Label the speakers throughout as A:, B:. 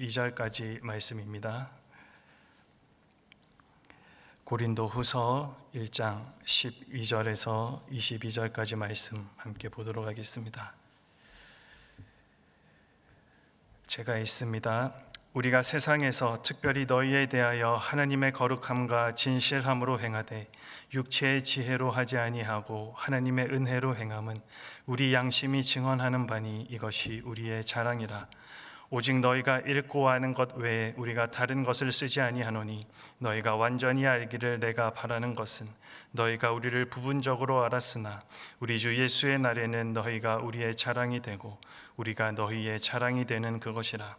A: 12절까지 말씀입니다. 고린도후서 1장 12절에서 22절까지 말씀 함께 보도록 하겠습니다. 제가 읽습니다. 우리가 세상에서 특별히 너희에 대하여 하나님의 거룩함과 진실함으로 행하되 육체의 지혜로 하지 아니하고 하나님의 은혜로 행함은 우리 양심이 증언하는 바니 이것이 우리의 자랑이라. 오직 너희가 읽고 아는 것 외에 우리가 다른 것을 쓰지 아니하노니 너희가 완전히 알기를 내가 바라는 것은 너희가 우리를 부분적으로 알았으나 우리 주 예수의 날에는 너희가 우리의 자랑이 되고 우리가 너희의 자랑이 되는 그것이라.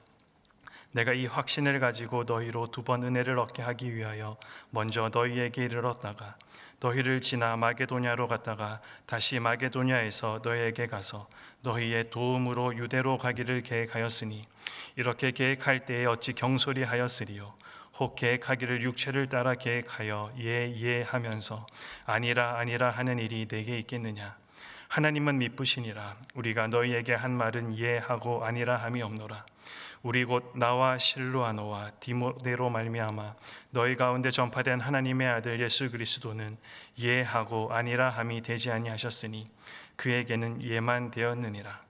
A: 내가 이 확신을 가지고 너희로 두 번 은혜를 얻게 하기 위하여 먼저 너희에게 이르렀다가 너희를 지나 마게도냐로 갔다가 다시 마게도냐에서 너희에게 가서 너희의 도움으로 유대로 가기를 계획하였으니 이렇게 계획할 때에 어찌 경솔히 하였으리요. 혹 계획하기를 육체를 따라 계획하여 예 하면서 아니라 하는 일이 내게 있겠느냐. 하나님은 미쁘시니라. 우리가 너희에게 한 말은 예 하고 아니라 함이 없노라. 우리 곧 나와 실루아노와 디모데로 말미암아 너희 가운데 전파된 하나님의 아들 예수 그리스도는 예 하고 아니라 함이 되지 아니하셨으니 그에게는 예만 되었느니라.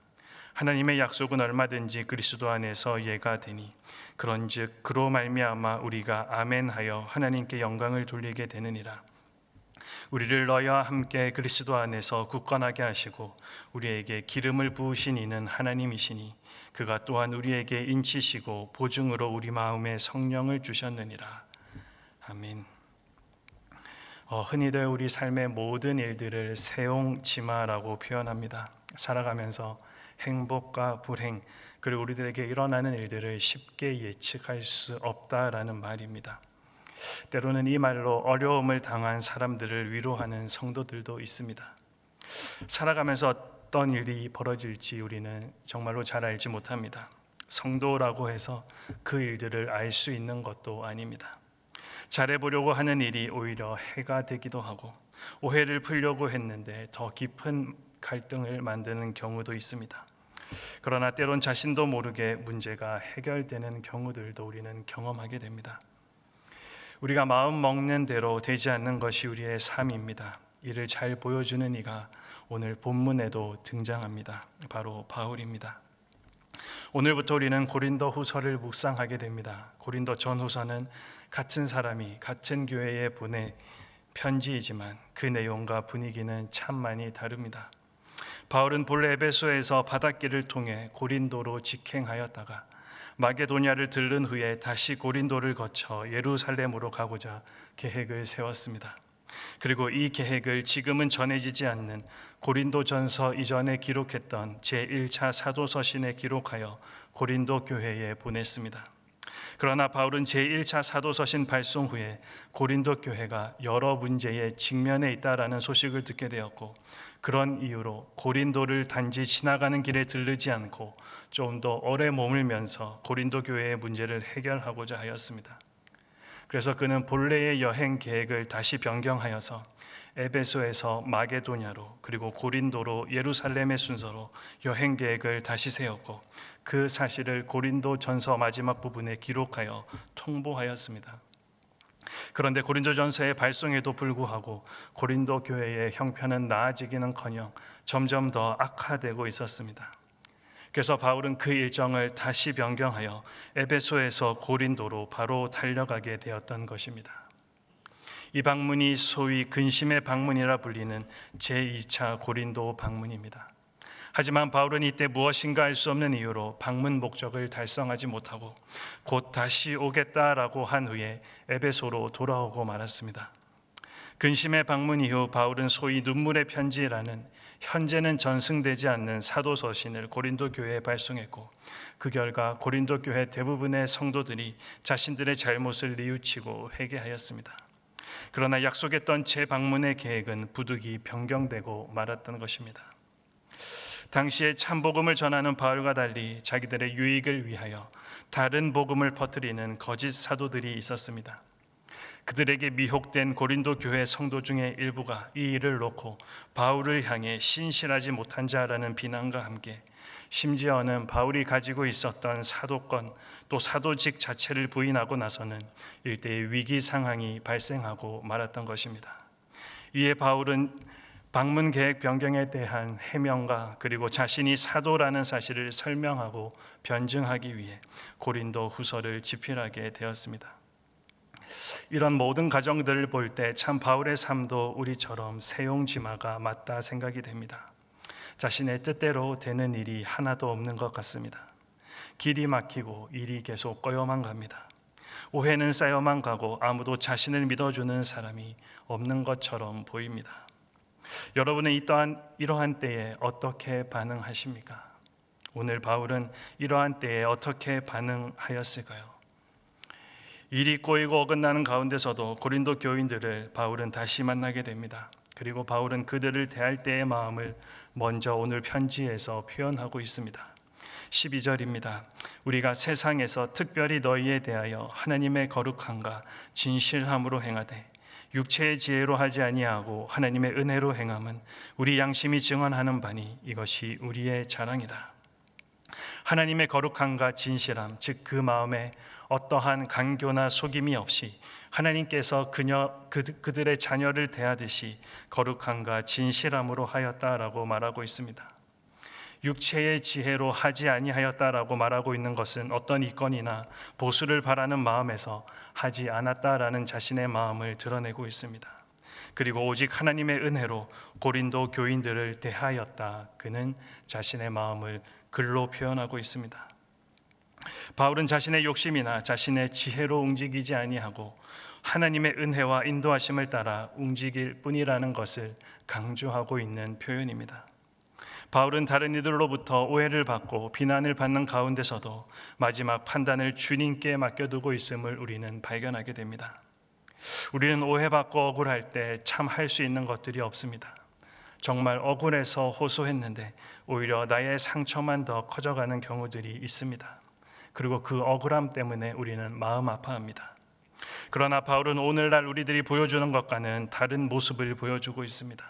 A: 하나님의 약속은 얼마든지 그리스도 안에서 예가 되니 그런즉 그로 말미암아 우리가 아멘하여 하나님께 영광을 돌리게 되느니라. 우리를 너희와 함께 그리스도 안에서 굳건하게 하시고 우리에게 기름을 부으신 이는 하나님이시니 그가 또한 우리에게 인치시고 보증으로 우리 마음에 성령을 주셨느니라. 아멘. 흔히들 우리 삶의 모든 일들을 세옹지마라고 표현합니다. 살아가면서 행복과 불행 그리고 우리들에게 일어나는 일들을 쉽게 예측할 수 없다라는 말입니다. 때로는 이 말로 어려움을 당한 사람들을 위로하는 성도들도 있습니다. 살아가면서 어떤 일이 벌어질지 우리는 정말로 잘 알지 못합니다. 성도라고 해서 그 일들을 알 수 있는 것도 아닙니다. 잘해보려고 하는 일이 오히려 해가 되기도 하고 오해를 풀려고 했는데 더 깊은 갈등을 만드는 경우도 있습니다. 그러나 때론 자신도 모르게 문제가 해결되는 경우들도 우리는 경험하게 됩니다. 우리가 마음 먹는 대로 되지 않는 것이 우리의 삶입니다. 이를 잘 보여주는 이가 오늘 본문에도 등장합니다. 바로 바울입니다. 오늘부터 우리는 고린도 후서를 묵상하게 됩니다. 고린도 전후서는 같은 사람이 같은 교회에 보낸 편지이지만 그 내용과 분위기는 참 많이 다릅니다. 바울은 본래 에베소에서 바닷길을 통해 고린도로 직행하였다가 마게도냐를 들른 후에 다시 고린도를 거쳐 예루살렘으로 가고자 계획을 세웠습니다. 그리고 이 계획을 지금은 전해지지 않는 고린도전서 이전에 기록했던 제1차 사도서신에 기록하여 고린도 교회에 보냈습니다. 그러나 바울은 제1차 사도서신 발송 후에 고린도 교회가 여러 문제에 직면해 있다라는 소식을 듣게 되었고 그런 이유로 고린도를 단지 지나가는 길에 들르지 않고 좀 더 오래 머물면서 고린도 교회의 문제를 해결하고자 하였습니다. 그래서 그는 본래의 여행 계획을 다시 변경하여서 에베소에서 마게도냐로 그리고 고린도로 예루살렘의 순서로 여행 계획을 다시 세웠고 그 사실을 고린도 전서 마지막 부분에 기록하여 통보하였습니다. 그런데 고린도전서의 발송에도 불구하고 고린도 교회의 형편은 나아지기는커녕 점점 더 악화되고 있었습니다. 그래서 바울은 그 일정을 다시 변경하여 에베소에서 고린도로 바로 달려가게 되었던 것입니다. 이 방문이 소위 근심의 방문이라 불리는 제2차 고린도 방문입니다. 하지만 바울은 이때 무엇인가 알 수 없는 이유로 방문 목적을 달성하지 못하고 곧 다시 오겠다라고 한 후에 에베소로 돌아오고 말았습니다. 근심의 방문 이후 바울은 소위 눈물의 편지라는 현재는 전승되지 않는 사도서신을 고린도 교회에 발송했고 그 결과 고린도 교회 대부분의 성도들이 자신들의 잘못을 뉘우치고 회개하였습니다. 그러나 약속했던 재방문의 계획은 부득이 변경되고 말았던 것입니다. 당시에 참복음을 전하는 바울과 달리 자기들의 유익을 위하여 다른 복음을 퍼뜨리는 거짓 사도들이 있었습니다. 그들에게 미혹된 고린도 교회 성도 중에 일부가 이 일을 놓고 바울을 향해 신실하지 못한 자라는 비난과 함께 심지어는 바울이 가지고 있었던 사도권 또 사도직 자체를 부인하고 나서는 일대의 위기 상황이 발생하고 말았던 것입니다. 이에 바울은 방문 계획 변경에 대한 해명과 그리고 자신이 사도라는 사실을 설명하고 변증하기 위해 고린도 후서를 집필하게 되었습니다. 이런 모든 과정들을 볼 때 참 바울의 삶도 우리처럼 세용지마가 맞다 생각이 됩니다. 자신의 뜻대로 되는 일이 하나도 없는 것 같습니다. 길이 막히고 일이 계속 꼬여만 갑니다. 오해는 쌓여만 가고 아무도 자신을 믿어주는 사람이 없는 것처럼 보입니다. 여러분은 이러한 때에 어떻게 반응하십니까? 오늘 바울은 이러한 때에 어떻게 반응하였을까요? 일이 꼬이고 어긋나는 가운데서도 고린도 교인들을 바울은 다시 만나게 됩니다. 그리고 바울은 그들을 대할 때의 마음을 먼저 오늘 편지에서 표현하고 있습니다. 12절입니다. 우리가 세상에서 특별히 너희에 대하여 하나님의 거룩함과 진실함으로 행하되 육체의 지혜로 하지 아니하고 하나님의 은혜로 행함은 우리 양심이 증언하는 바니 이것이 우리의 자랑이라. 하나님의 거룩함과 진실함, 즉 그 마음에 어떠한 간교나 속임이 없이 하나님께서 그들의 자녀를 대하듯이 거룩함과 진실함으로 하였다라고 말하고 있습니다. 육체의 지혜로 하지 아니하였다라고 말하고 있는 것은 어떤 이권이나 보수를 바라는 마음에서 하지 않았다라는 자신의 마음을 드러내고 있습니다. 그리고 오직 하나님의 은혜로 고린도 교인들을 대하였다. 그는 자신의 마음을 글로 표현하고 있습니다. 바울은 자신의 욕심이나 자신의 지혜로 움직이지 아니하고 하나님의 은혜와 인도하심을 따라 움직일 뿐이라는 것을 강조하고 있는 표현입니다. 바울은 다른 이들로부터 오해를 받고 비난을 받는 가운데서도 마지막 판단을 주님께 맡겨두고 있음을 우리는 발견하게 됩니다. 우리는 오해받고 억울할 때 참 할 수 있는 것들이 없습니다. 정말 억울해서 호소했는데 오히려 나의 상처만 더 커져가는 경우들이 있습니다. 그리고 그 억울함 때문에 우리는 마음 아파합니다. 그러나 바울은 오늘날 우리들이 보여주는 것과는 다른 모습을 보여주고 있습니다.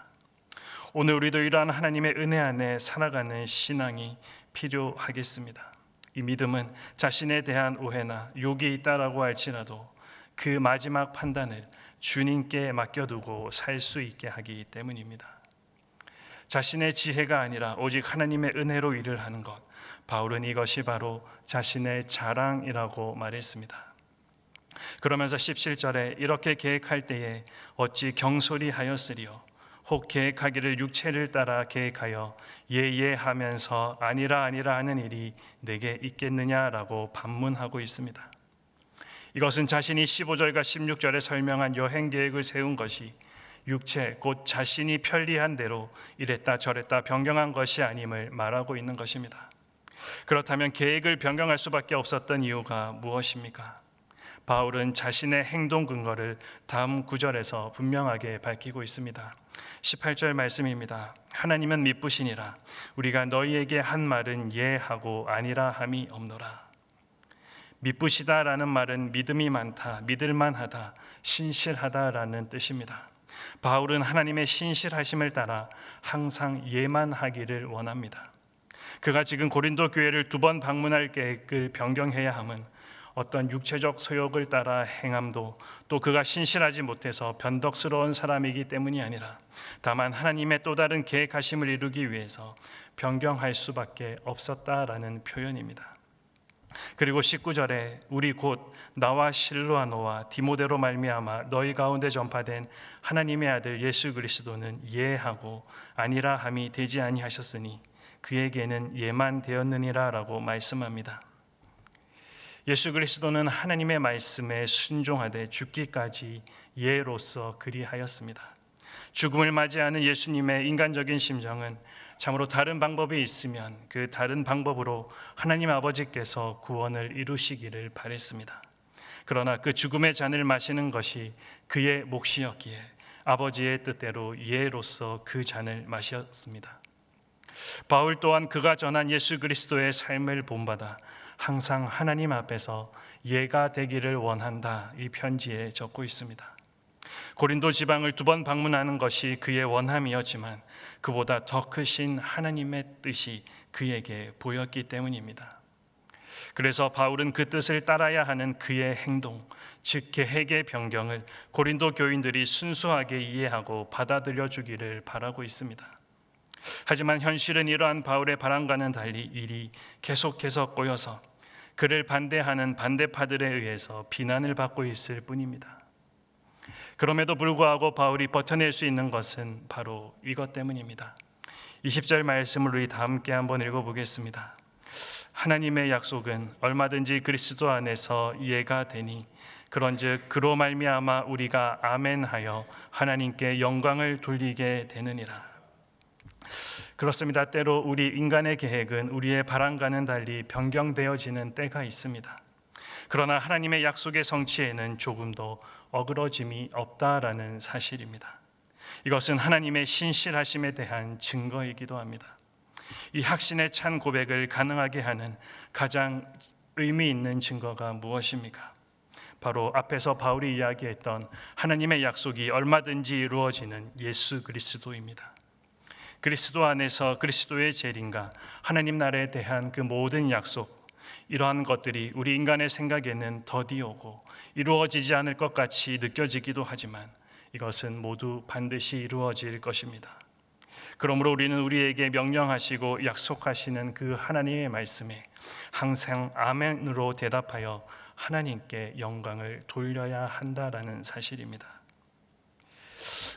A: 오늘 우리도 이러한 하나님의 은혜 안에 살아가는 신앙이 필요하겠습니다. 이 믿음은 자신에 대한 오해나 욕이 있다라고 할지라도 그 마지막 판단을 주님께 맡겨두고 살 수 있게 하기 때문입니다. 자신의 지혜가 아니라 오직 하나님의 은혜로 일을 하는 것, 바울은 이것이 바로 자신의 자랑이라고 말했습니다. 그러면서 17절에 이렇게 계획할 때에 어찌 경솔히 하였으리요 혹 계획하기를 육체를 따라 계획하여 예하면서 아니라 하는 일이 내게 있겠느냐라고 반문하고 있습니다. 이것은 자신이 15절과 16절에 설명한 여행 계획을 세운 것이 육체 곧 자신이 편리한 대로 이랬다 저랬다 변경한 것이 아님을 말하고 있는 것입니다. 그렇다면 계획을 변경할 수밖에 없었던 이유가 무엇입니까? 바울은 자신의 행동 근거를 다음 구절에서 분명하게 밝히고 있습니다. 18절 말씀입니다. 하나님은 미쁘시니라 우리가 너희에게 한 말은 예하고 아니라 함이 없노라. 미쁘시다라는 말은 믿음이 많다, 믿을만하다, 신실하다라는 뜻입니다. 바울은 하나님의 신실하심을 따라 항상 예만 하기를 원합니다. 그가 지금 고린도 교회를 2번 방문할 계획을 변경해야 함은 어떤 육체적 소욕을 따라 행함도 또 그가 신실하지 못해서 변덕스러운 사람이기 때문이 아니라 다만 하나님의 또 다른 계획하심을 이루기 위해서 변경할 수밖에 없었다라는 표현입니다. 그리고 19절에 우리 곧 나와 실로아노와 디모데로 말미암아 너희 가운데 전파된 하나님의 아들 예수 그리스도는 예하고 아니라 함이 되지 아니하셨으니 그에게는 예만 되었느니라 라고 말씀합니다. 예수 그리스도는 하나님의 말씀에 순종하되 죽기까지 예로서 그리하였습니다. 죽음을 맞이하는 예수님의 인간적인 심정은 참으로 다른 방법이 있으면 그 다른 방법으로 하나님 아버지께서 구원을 이루시기를 바랬습니다. 그러나 그 죽음의 잔을 마시는 것이 그의 몫이었기에 아버지의 뜻대로 예로서 그 잔을 마셨습니다. 바울 또한 그가 전한 예수 그리스도의 삶을 본받아 항상 하나님 앞에서 예가 되기를 원한다, 이 편지에 적고 있습니다. 고린도 지방을 2번 방문하는 것이 그의 원함이었지만 그보다 더 크신 하나님의 뜻이 그에게 보였기 때문입니다. 그래서 바울은 그 뜻을 따라야 하는 그의 행동, 즉 계획의 변경을 고린도 교인들이 순수하게 이해하고 받아들여 주기를 바라고 있습니다. 하지만 현실은 이러한 바울의 바람과는 달리 일이 계속해서 꼬여서 그를 반대하는 반대파들에 의해서 비난을 받고 있을 뿐입니다. 그럼에도 불구하고 바울이 버텨낼 수 있는 것은 바로 이것 때문입니다. 20절 말씀을 우리 다 함께 한번 읽어보겠습니다. 하나님의 약속은 얼마든지 그리스도 안에서 이해가 되니 그런즉 그로 말미암아 우리가 아멘하여 하나님께 영광을 돌리게 되느니라. 그렇습니다. 때로 우리 인간의 계획은 우리의 바람과는 달리 변경되어지는 때가 있습니다. 그러나 하나님의 약속의 성취에는 조금도 어그러짐이 없다라는 사실입니다. 이것은 하나님의 신실하심에 대한 증거이기도 합니다. 이 확신에 찬 고백을 가능하게 하는 가장 의미 있는 증거가 무엇입니까? 바로 앞에서 바울이 이야기했던 하나님의 약속이 얼마든지 이루어지는 예수 그리스도입니다. 그리스도 안에서 그리스도의 재림과 하나님 나라에 대한 그 모든 약속, 이러한 것들이 우리 인간의 생각에는 더디오고 이루어지지 않을 것 같이 느껴지기도 하지만 이것은 모두 반드시 이루어질 것입니다. 그러므로 우리는 우리에게 명령하시고 약속하시는 그 하나님의 말씀에 항상 아멘으로 대답하여 하나님께 영광을 돌려야 한다라는 사실입니다.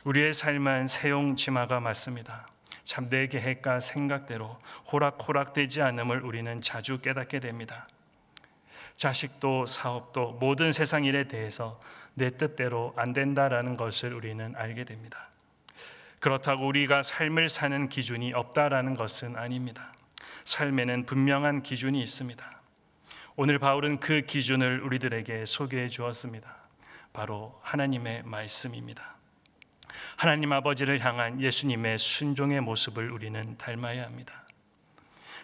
A: 우리의 삶은 새용치마가 맞습니다. 참내 계획과 생각대로 호락호락되지 않음을 우리는 자주 깨닫게 됩니다. 자식도 사업도 모든 세상 일에 대해서 내 뜻대로 안 된다라는 것을 우리는 알게 됩니다. 그렇다고 우리가 삶을 사는 기준이 없다라는 것은 아닙니다. 삶에는 분명한 기준이 있습니다. 오늘 바울은 그 기준을 우리들에게 소개해 주었습니다. 바로 하나님의 말씀입니다. 하나님 아버지를 향한 예수님의 순종의 모습을 우리는 닮아야 합니다.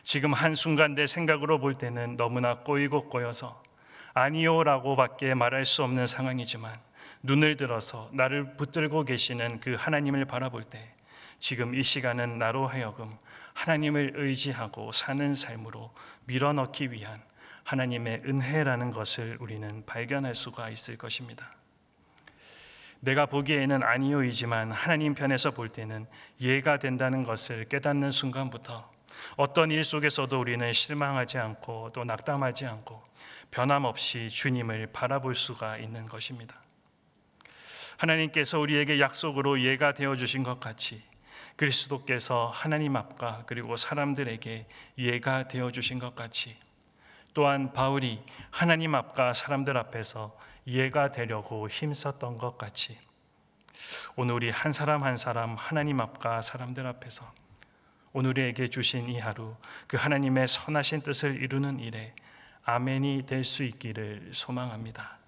A: 지금 한순간 내 생각으로 볼 때는 너무나 꼬이고 꼬여서 아니요라고 밖에 말할 수 없는 상황이지만 눈을 들어서 나를 붙들고 계시는 그 하나님을 바라볼 때 지금 이 시간은 나로 하여금 하나님을 의지하고 사는 삶으로 밀어넣기 위한 하나님의 은혜라는 것을 우리는 발견할 수가 있을 것입니다. 내가 보기에는 아니요이지만 하나님 편에서 볼 때는 예가 된다는 것을 깨닫는 순간부터 어떤 일 속에서도 우리는 실망하지 않고 또 낙담하지 않고 변함없이 주님을 바라볼 수가 있는 것입니다. 하나님께서 우리에게 약속으로 예가 되어주신 것 같이 그리스도께서 하나님 앞과 그리고 사람들에게 예가 되어주신 것 같이 또한 바울이 하나님 앞과 사람들 앞에서 예가 되려고 힘썼던 것 같이 오늘 우리 한 사람 한 사람 하나님 앞과 사람들 앞에서 오늘에게 주신 이 하루 그 하나님의 선하신 뜻을 이루는 일에 아멘이 될 수 있기를 소망합니다.